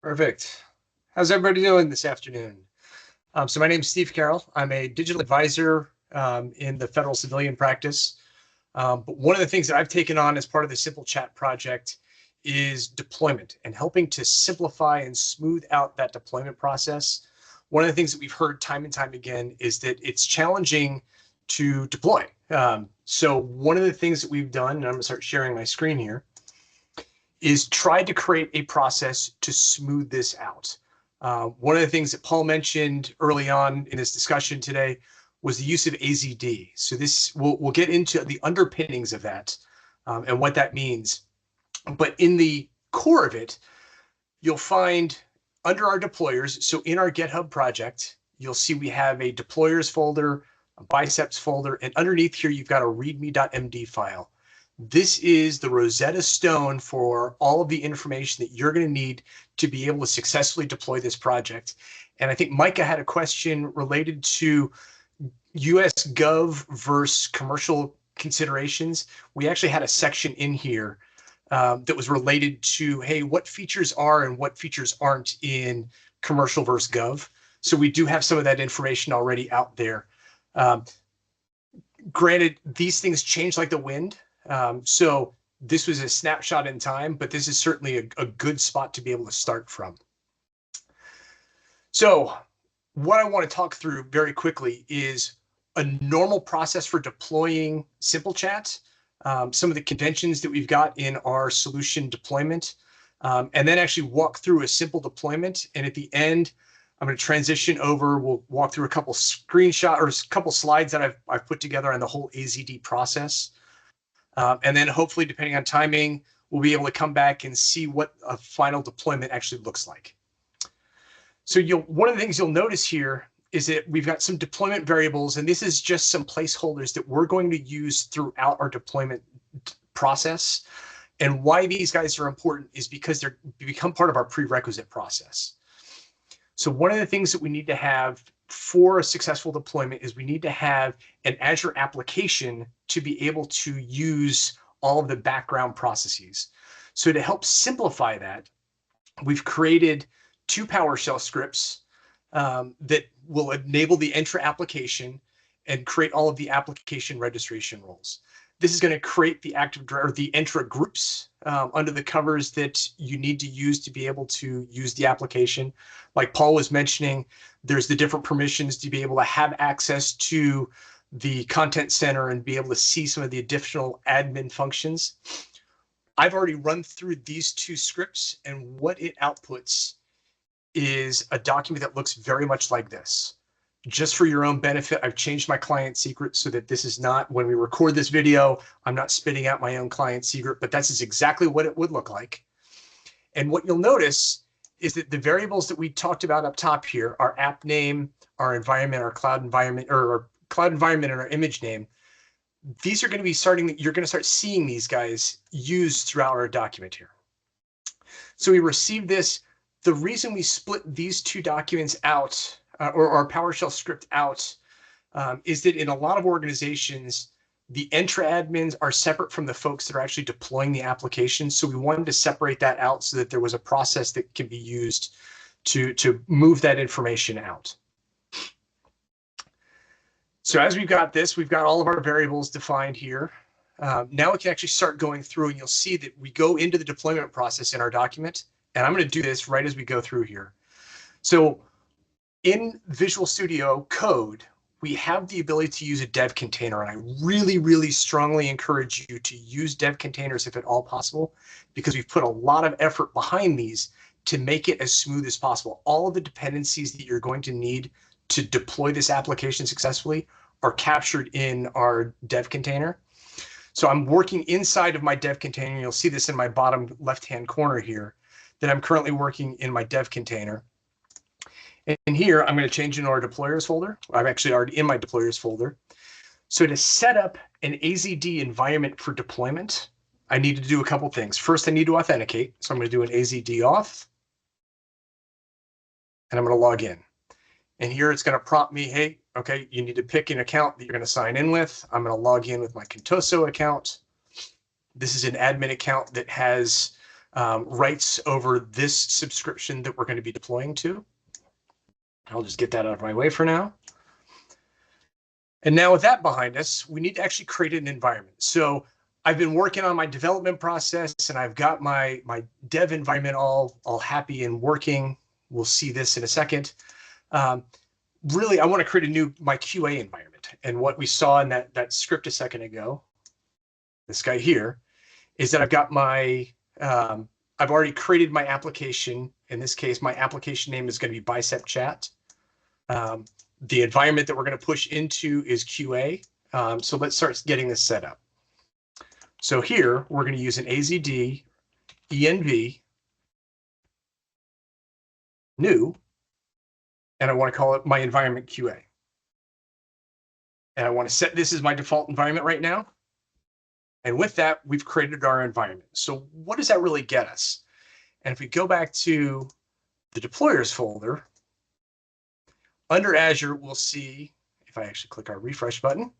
Perfect. How's everybody doing this afternoon? So my name is Steve Carroll. I'm a digital advisor in the federal civilian practice. But one of the things that I've taken on as part of the Simple Chat project is deployment and helping to simplify and smooth out that deployment process. One of the things that we've heard time and time again is that it's challenging to deploy. So one of the things that we've done, and I'm gonna start sharing my screen here, is try to create a process to smooth this out. One of the things that Paul mentioned early on in this discussion today was the use of AZD. So this we'll get into the underpinnings of that and what that means. But in the core of it, you'll find under our deployers, so in our GitHub project, you'll see we have a deployers folder, a biceps folder, and underneath here, you've got a readme.md file. This is the Rosetta Stone for all of the information that you're going to need to be able to successfully deploy this project. And I think Micah had a question related to US Gov versus commercial considerations. We actually had a section in here that was related to, hey, what features are and what features aren't in commercial versus Gov. So we do have some of that information already out there. Granted, these things change like the wind. So this was a snapshot in time, but this is certainly a good spot to be able to start from. So what I want to talk through very quickly is a normal process for deploying Simple Chat, some of the conventions that we've got in our solution deployment, and then actually walk through a simple deployment. And at the end, I'm going to transition over. We'll walk through a couple screenshots or a couple slides that I've put together on the whole AZD process. And then hopefully, depending on timing, we'll be able to come back and see what a final deployment actually looks like. So one of the things you'll notice here is that we've got some deployment variables, and this is just some placeholders that we're going to use throughout our deployment process. And why these guys are important is because they become part of our prerequisite process. So one of the things that we need to have for a successful deployment is we need to have an Azure application to be able to use all of the background processes. So to help simplify that, we've created 2 PowerShell scripts that will enable the Entra application and create all of the application registration roles. This is going to create the the Entra groups under the covers that you need to use to be able to use the application. Like Paul was mentioning, there's the different permissions to be able to have access to the content center and be able to see some of the additional admin functions. I've already run through these 2 scripts, and what it outputs is a document that looks very much like this. Just for your own benefit, I've changed my client secret so that this is not, when we record this video, I'm not spitting out my own client secret, but that's exactly what it would look like. And what you'll notice is that the variables that we talked about up top here, our app name, our environment, our cloud environment, or our cloud environment and our image name, these are going to be you're going to start seeing these guys used throughout our document here. So we received this. The reason we split these 2 documents out, or our PowerShell script out, is that in a lot of organizations, the Entra admins are separate from the folks that are actually deploying the application. So we wanted to separate that out so that there was a process that can be used to move that information out. So as we've got this, we've got all of our variables defined here. Now we can actually start going through, and you'll see that we go into the deployment process in our document. And I'm going to do this right as we go through here. So in Visual Studio Code, we have the ability to use a dev container. And I really, really strongly encourage you to use dev containers if at all possible, because we've put a lot of effort behind these to make it as smooth as possible. All of the dependencies that you're going to need to deploy this application successfully are captured in our dev container. So I'm working inside of my dev container. You'll see this in my bottom left-hand corner here, that I'm currently working in my dev container. And here, I'm going to change into our deployers folder. I'm actually already in my deployers folder. So to set up an AZD environment for deployment, I need to do a couple things. First, I need to authenticate. So I'm going to do an AZD auth. And I'm going to log in. And here it's going to prompt me, hey, okay, you need to pick an account that you're going to sign in with. I'm going to log in with my Contoso account. This is an admin account that has rights over this subscription that we're going to be deploying to. I'll just get that out of my way for now. And now with that behind us, we need to actually create an environment. So I've been working on my development process, and I've got my dev environment all happy and working. We'll see this in a second. Really, I want to create my QA environment. And what we saw in that script a second ago, this guy here, is that I've got I've already created my application. In this case, my application name is going to be Bicep Chat. The environment that we're going to push into is QA. So let's start getting this set up. So here, we're going to use an AZD env new, and I want to call it my environment QA. And I want to set this as my default environment right now. And with that, we've created our environment. So what does that really get us? And if we go back to the deployers folder, under Azure, we'll see, if I actually click our refresh button,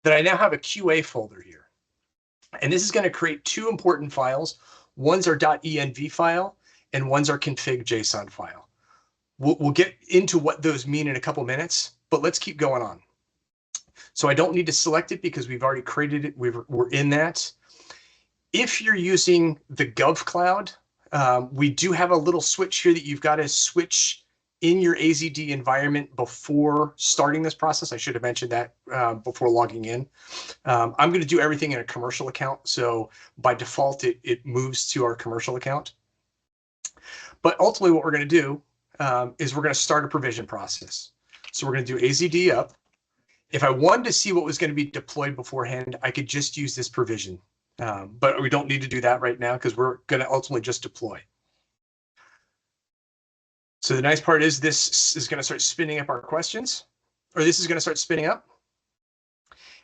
that I now have a QA folder here. And this is going to create two important files. One's our .env file, and one's our config.json file. We'll get into what those mean in a couple minutes, but let's keep going on. So I don't need to select it because we've already created it. We're in that. If you're using the GovCloud, we do have a little switch here that you've got to switch in your AZD environment before starting this process. I should have mentioned that before logging in. I'm going to do everything in a commercial account. So by default, it moves to our commercial account. But ultimately, what we're going to do is we're going to start a provision process. So we're going to do AZD up. If I wanted to see what was going to be deployed beforehand, I could just use this provision. But we don't need to do that right now because we're going to ultimately just deploy. So the nice part is this is going to start spinning up our questions, or this is going to start spinning up.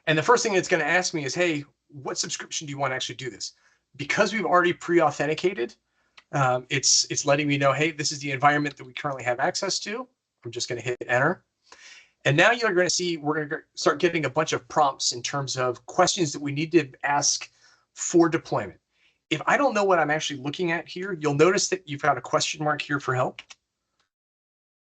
And the first thing it's going to ask me is, hey, what subscription do you want to actually do this? Because we've already pre-authenticated, it's letting me know, hey, this is the environment that we currently have access to. I'm just going to hit enter. And now you're going to see we're going to start getting a bunch of prompts in terms of questions that we need to ask for deployment. If I don't know what I'm actually looking at here, you'll notice that you've got a question mark here for help.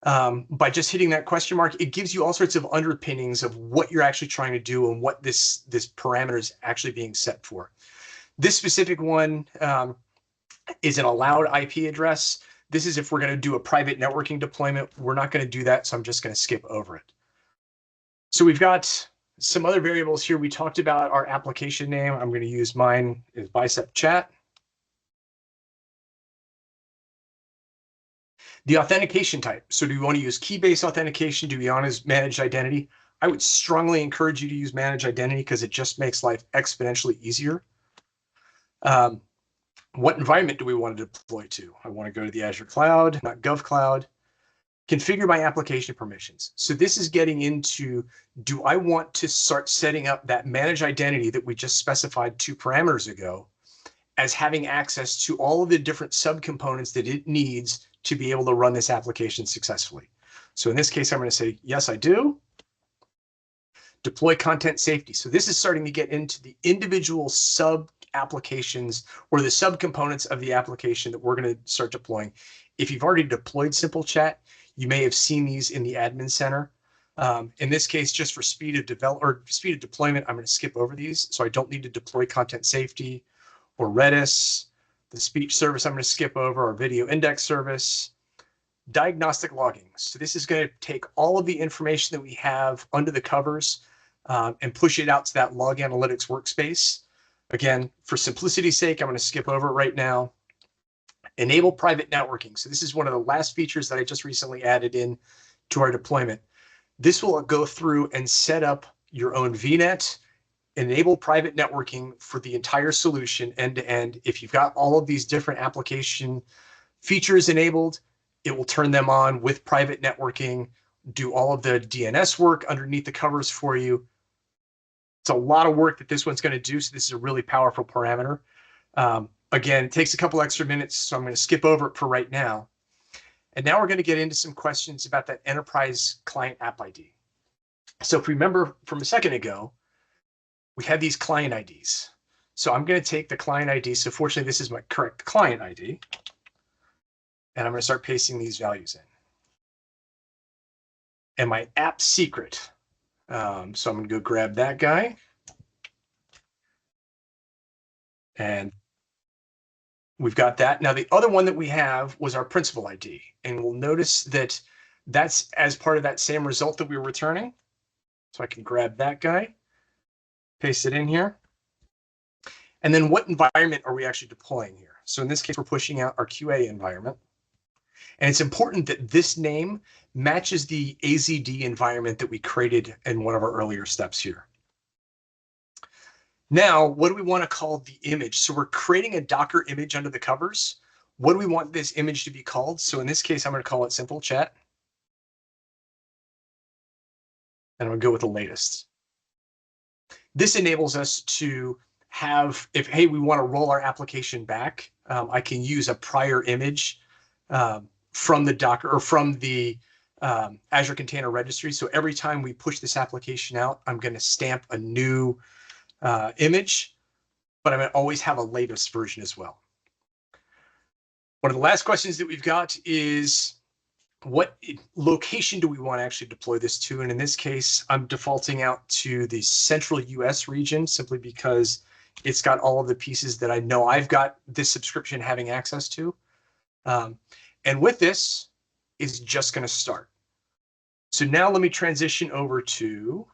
By just hitting that question mark, it gives you all sorts of underpinnings of what you're actually trying to do and what this parameter is actually being set for. This specific one is an allowed IP address. This is if we're going to do a private networking deployment. We're not going to do that, so I'm just going to skip over it. So we've got some other variables here. We talked about our application name. I'm going to use mine as Bicep Chat. The authentication type. So do we want to use key-based authentication? Do we want to use managed identity? I would strongly encourage you to use managed identity because it just makes life exponentially easier. What environment do we want to deploy to? I want to go to the Azure Cloud, not GovCloud. Configure my application permissions. So this is getting into, do I want to start setting up that managed identity that we just specified 2 parameters ago as having access to all of the different subcomponents that it needs to be able to run this application successfully? So in this case, I'm going to say, yes, I do. Deploy content safety. So this is starting to get into the individual sub applications or the subcomponents of the application that we're going to start deploying. If you've already deployed Simple Chat, you may have seen these in the admin center. In this case, just for speed of deployment, I'm going to skip over these. So I don't need to deploy content safety or Redis. The speech service I'm going to skip over, our video index service. Diagnostic logging. So this is going to take all of the information that we have under the covers and push it out to that log analytics workspace. Again, for simplicity's sake, I'm going to skip over it right now. Enable private networking. So this is one of the last features that I just recently added in to our deployment. This will go through and set up your own VNet, enable private networking for the entire solution end to end. If you've got all of these different application features enabled, it will turn them on with private networking, do all of the DNS work underneath the covers for you. It's a lot of work that this one's going to do, so this is a really powerful parameter. Again, it takes a couple extra minutes, so I'm going to skip over it for right now. And now we're going to get into some questions about that enterprise client app ID. So if we remember from a second ago, we had these client IDs. So I'm going to take the client ID. So fortunately, this is my correct client ID. And I'm going to start pasting these values in. And my app secret. So I'm going to go grab that guy. And we've got that. Now, the other one that we have was our principal ID. And we'll notice that that's as part of that same result that we were returning. So I can grab that guy, paste it in here. And then what environment are we actually deploying here? So in this case, we're pushing out our QA environment. And it's important that this name matches the AZD environment that we created in one of our earlier steps here. Now, what do we want to call the image? So we're creating a Docker image under the covers. What do we want this image to be called? So in this case, I'm going to call it simple chat. And I'm going to go with the latest. This enables us to have, if, hey, we want to roll our application back, I can use a prior image from the Docker or from the Azure Container Registry. So every time we push this application out, I'm going to stamp a new image, but I'm going to always have a latest version as well. One of the last questions that we've got is, what location do we want to actually deploy this to? And in this case, I'm defaulting out to the central US region simply because it's got all of the pieces that I know I've got this subscription having access to. And with this, it's just going to start. So now let me transition over to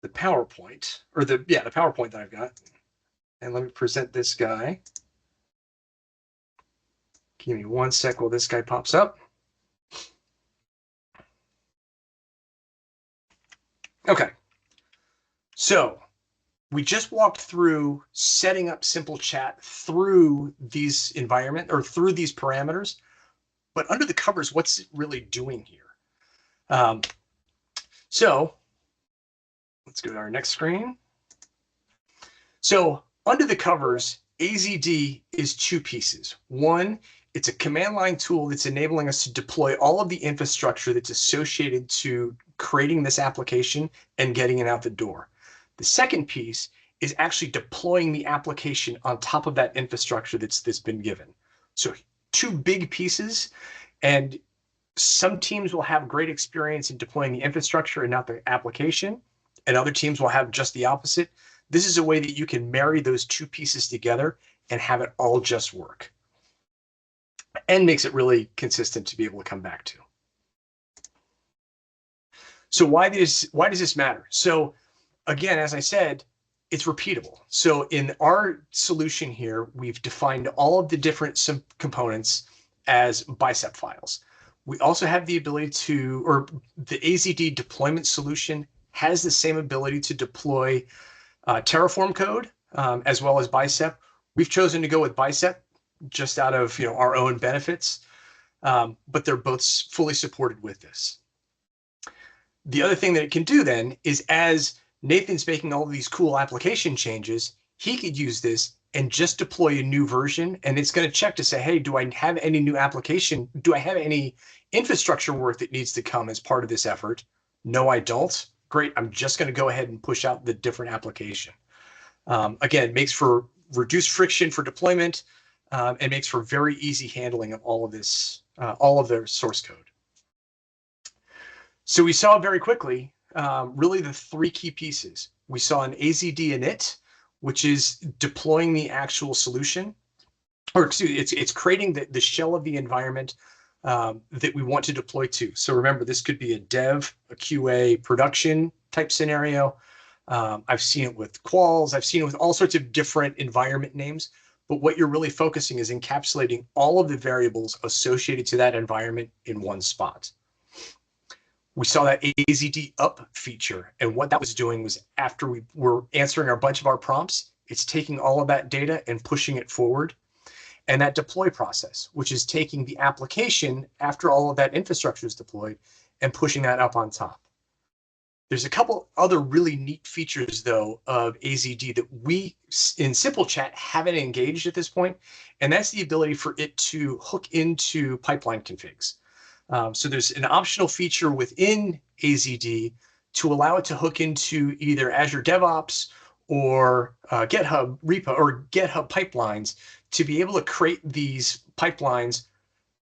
the PowerPoint, or the PowerPoint that I've got. And let me present this guy. Give me 1 sec while this guy pops up. Okay, so we just walked through setting up simple chat through these environment or through these parameters, but under the covers, what's it really doing here? So let's go to our next screen. So under the covers, AZD is two pieces. One, it's a command line tool that's enabling us to deploy all of the infrastructure that's associated to creating this application and getting it out the door. The second piece is actually deploying the application on top of that infrastructure that's been given. So two big pieces, and some teams will have great experience in deploying the infrastructure and not the application, and other teams will have just the opposite. This is a way that you can marry those two pieces together and have it all just work, and makes it really consistent to be able to come back to. So why does this matter? So again, as I said, it's repeatable. So in our solution here, we've defined all of the different components as bicep files. We also have the ability to, or the AZD deployment solution has the same ability to deploy Terraform code as well as bicep. We've chosen to go with bicep just out of our own benefits, but they're both fully supported with this. The other thing that it can do then is, as Nathan's making all of these cool application changes, he could use this and just deploy a new version, and it's going to check to say, hey, do I have any new application? Do I have any infrastructure work that needs to come as part of this effort? No, I don't. Great, I'm just going to go ahead and push out the different application. Again, it makes for reduced friction for deployment, and makes for very easy handling of all of this, all of their source code. So we saw very quickly, really the three key pieces. We saw an AZD init, which is deploying the actual solution, or excuse me, it's creating the shell of the environment that we want to deploy to. So remember, this could be a dev, a QA, production type scenario. I've seen it with quals. I've seen it with all sorts of different environment names. But what you're really focusing is encapsulating all of the variables associated to that environment in one spot. We saw that AZD up feature, and what that was doing was, after we were answering a bunch of our prompts, it's taking all of that data and pushing it forward. And that deploy process, which is taking the application after all of that infrastructure is deployed and pushing that up on top. There's a couple other really neat features, though, of AZD that we in Simple Chat haven't engaged at this point, and that's the ability for it to hook into pipeline configs. So there's an optional feature within AZD to allow it to hook into either Azure DevOps or GitHub repo or GitHub pipelines to be able to create these pipelines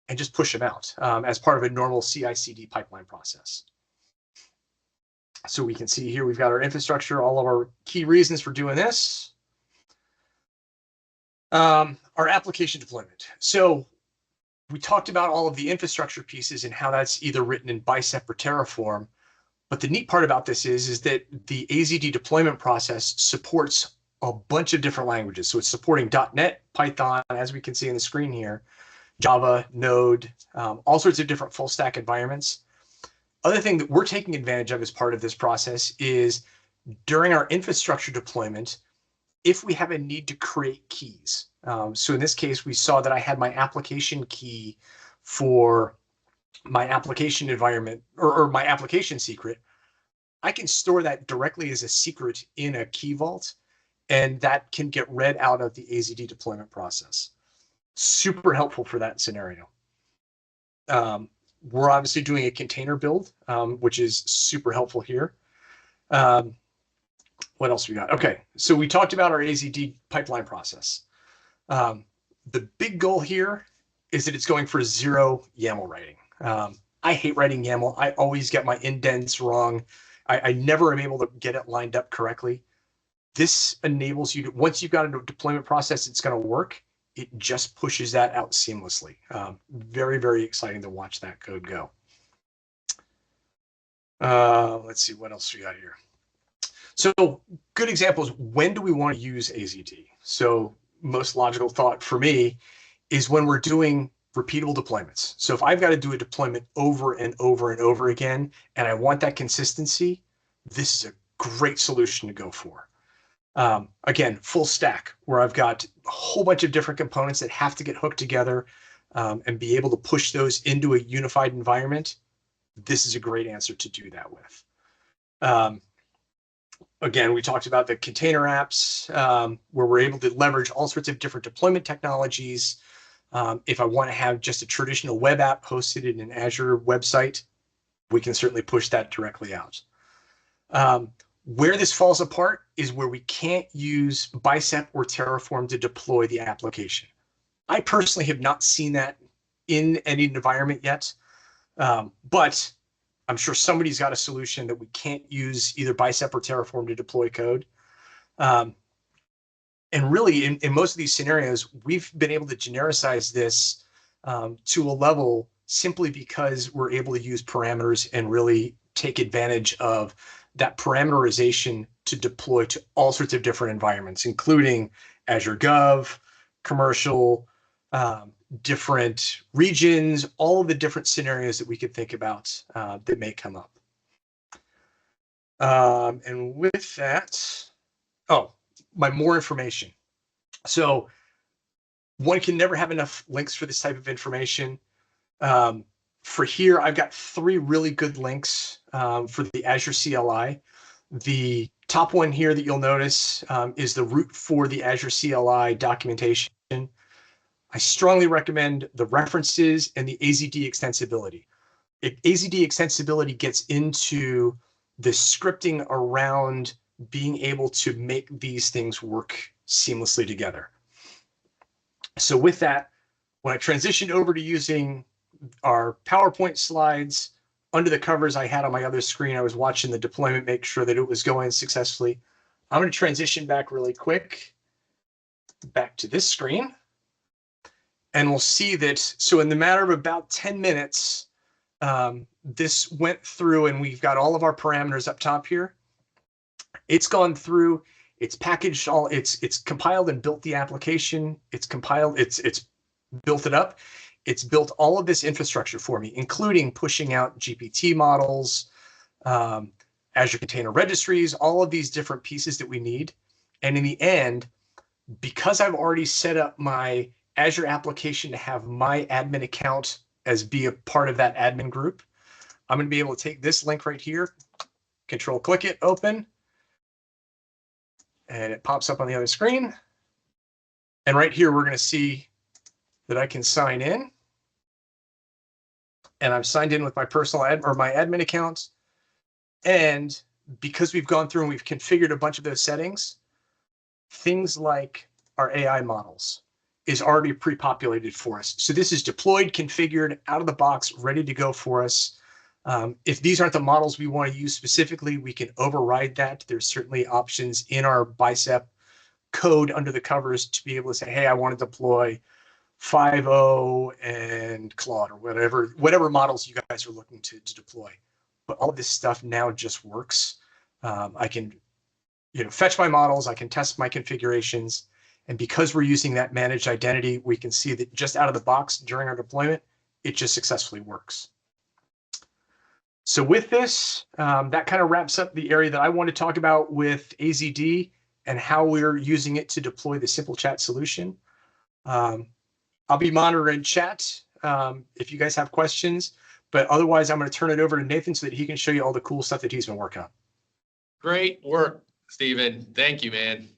and just push them out as part of a normal CI/CD pipeline process. So we can see here we've got our infrastructure, all of our key reasons for doing this. Our application deployment. So we talked about all of the infrastructure pieces and how that's either written in Bicep or Terraform. But the neat part about this is that the AZD deployment process supports a bunch of different languages. So it's supporting .NET, Python, as we can see on the screen here, Java, Node, all sorts of different full stack environments. Other thing that we're taking advantage of as part of this process is during our infrastructure deployment, if we have a need to create keys. So in this case, we saw that I had my application key for my application environment or my application secret. I can store that directly as a secret in a key vault, and that can get read out of the AZD deployment process. Super helpful for that scenario. We're obviously doing a container build, which is super helpful here. What else we got? Okay, so we talked about our AZD pipeline process. The big goal here is that it's going for 0 YAML writing. I hate writing YAML. I always get my indents wrong. I never am able to get it lined up correctly. This enables you to, once you've got a deployment process, it's going to work. It just pushes that out seamlessly. Very, very exciting to watch that code go. Let's see what else we got here. So good examples. When do we want to use AZD? So most logical thought for me is when we're doing repeatable deployments. So if I've got to do a deployment over and over and over again, and I want that consistency, this is a great solution to go for. Again, full stack, where I've got a whole bunch of different components that have to get hooked together and be able to push those into a unified environment. This is a great answer to do that with. Again, we talked about the container apps where we're able to leverage all sorts of different deployment technologies. If I want to have just a traditional web app hosted in an Azure website, we can certainly push that directly out. Where this falls apart is where we can't use Bicep or Terraform to deploy the application. I personally have not seen that in any environment yet, but I'm sure somebody's got a solution that we can't use either Bicep or Terraform to deploy code. And really, in most of these scenarios, we've been able to genericize this to a level simply because we're able to use parameters and really take advantage of that parameterization to deploy to all sorts of different environments, including Azure Gov, commercial, different regions, all of the different scenarios that we could think about that may come up. And with that, my more information. So one can never have enough links for this type of information. For here, I've got 3 really good links for the Azure CLI. The top one here that you'll notice is the root for the Azure CLI documentation. I strongly recommend the references and the AZD extensibility. AZD extensibility gets into the scripting around being able to make these things work seamlessly together. So with that, when I transitioned over to using our PowerPoint slides, under the covers I had on my other screen, I was watching the deployment, make sure that it was going successfully. I'm going to transition back really quick, back to this screen. And we'll see that, so in the matter of about 10 minutes, this went through and we've got all of our parameters up top here. It's gone through, it's packaged all, it's compiled and built the application. It's compiled, it's built it up. It's built all of this infrastructure for me, including pushing out GPT models, Azure Container Registries, all of these different pieces that we need. And in the end, because I've already set up my Azure application to have my admin account as be a part of that admin group, I'm going to be able to take this link right here, control click it, open, and it pops up on the other screen. And right here, we're going to see that I can sign in. And I'm signed in with my personal my admin account. And because we've gone through and we've configured a bunch of those settings, things like our AI models is already pre-populated for us. So this is deployed, configured, out of the box, ready to go for us. If these aren't the models we want to use specifically, we can override that. There's certainly options in our Bicep code under the covers to be able to say, hey, I want to deploy 5.0 and Claude or whatever models you guys are looking to deploy. But all of this stuff now just works. I can fetch my models, I can test my configurations, and because we're using that managed identity, we can see that just out of the box during our deployment, it just successfully works. So with this, that kind of wraps up the area that I want to talk about with AZD and how we're using it to deploy the Simple Chat solution. I'll be monitoring chat if you guys have questions, but otherwise I'm going to turn it over to Nathan so that he can show you all the cool stuff that he's been working on. Great work, Stephen. Thank you, man.